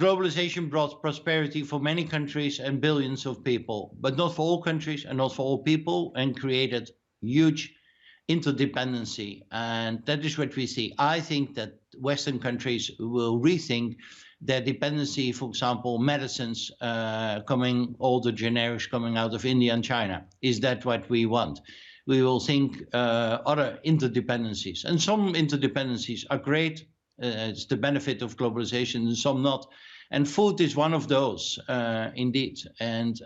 Globalization brought prosperity for many countries and billions of people, but not for all countries and not for all people, and created huge interdependency. And that is what we see. I think that Western countries will rethink their dependency, for example, medicines all the generics coming out of India and China. Is that what we want? We will think other interdependencies. And some interdependencies are great. It's the benefit of globalization, and some not. And food is one of those, indeed. And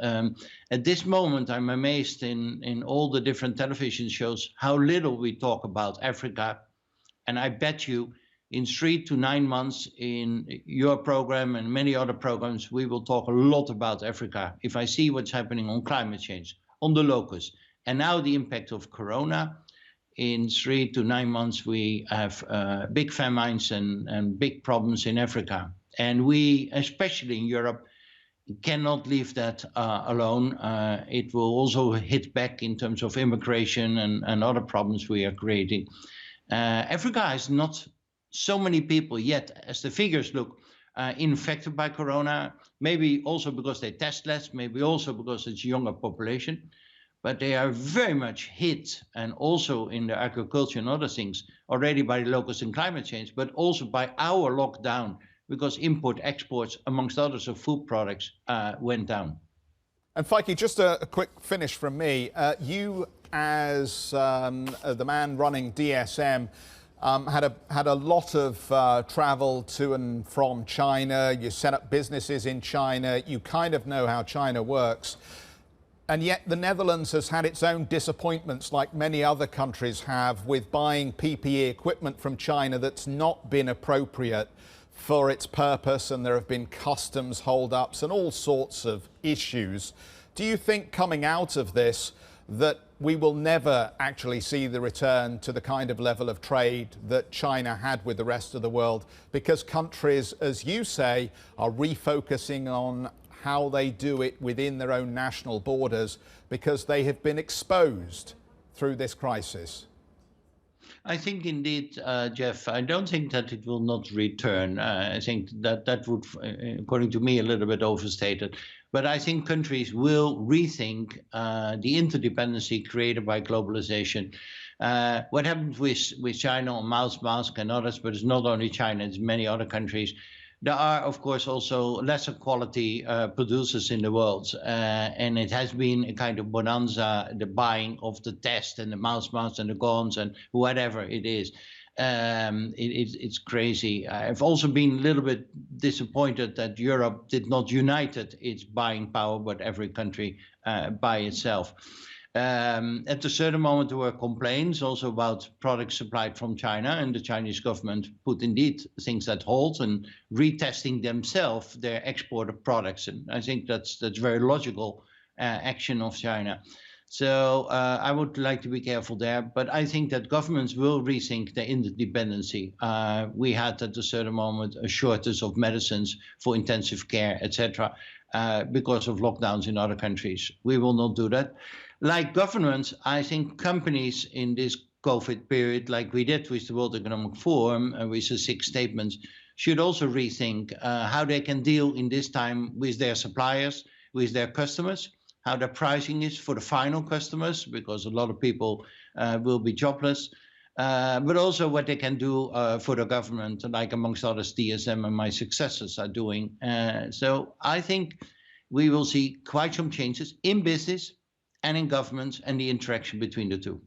at this moment, I'm amazed in all the different television shows how little we talk about Africa. And I bet you in 3 to 9 months in your program and many other programs, we will talk a lot about Africa. If I see what's happening on climate change, on the locusts, and now the impact of Corona, in 3 to 9 months, we have big famines and big problems in Africa. And we, especially in Europe, cannot leave that alone. It will also hit back in terms of immigration and other problems we are creating. Africa has not so many people yet, as the figures look, infected by Corona, maybe also because they test less, maybe also because it's a younger population. But they are very much hit, and also in the agriculture and other things, already by the locusts and climate change, but also by our lockdown, because exports, amongst others, of food products went down. And Feike, just a quick finish from me. You, as the man running DSM, had a lot of travel to and from China. You set up businesses in China. You kind of know how China works. And yet the Netherlands has had its own disappointments, like many other countries have, with buying PPE equipment from China that's not been appropriate for its purpose, and there have been customs hold-ups and all sorts of issues. Do you think coming out of this that we will never actually see the return to the kind of level of trade that China had with the rest of the world, because countries, as you say, are refocusing on how they do it within their own national borders because they have been exposed through this crisis? I think indeed, Jeff, I don't think that it will not return. I think that would, according to me, a little bit overstated. But I think countries will rethink the interdependency created by globalization. What happened with China on mouth mask and others, but it's not only China, it's many other countries. There are, of course, also lesser quality producers in the world. And it has been a kind of bonanza, the buying of the test and the mouse masks and the guns and whatever it is. It's crazy. I've also been a little bit disappointed that Europe did not unite its buying power, but every country by itself. At a certain moment, there were complaints also about products supplied from China, and the Chinese government put indeed things at halt and retesting themselves their export of products. And I think that's very logical action of China. So I would like to be careful there, but I think that governments will rethink their interdependency. We had at a certain moment a shortage of medicines for intensive care, etc., because of lockdowns in other countries. We will not do that. Like governments, I think companies in this COVID period, like we did with the World Economic Forum and with the 6 statements, should also rethink how they can deal in this time with their suppliers, with their customers, how their pricing is for the final customers, because a lot of people will be jobless, but also what they can do for the government, like amongst others DSM and my successors are doing. So I think we will see quite some changes in business and in governments and the interaction between the two.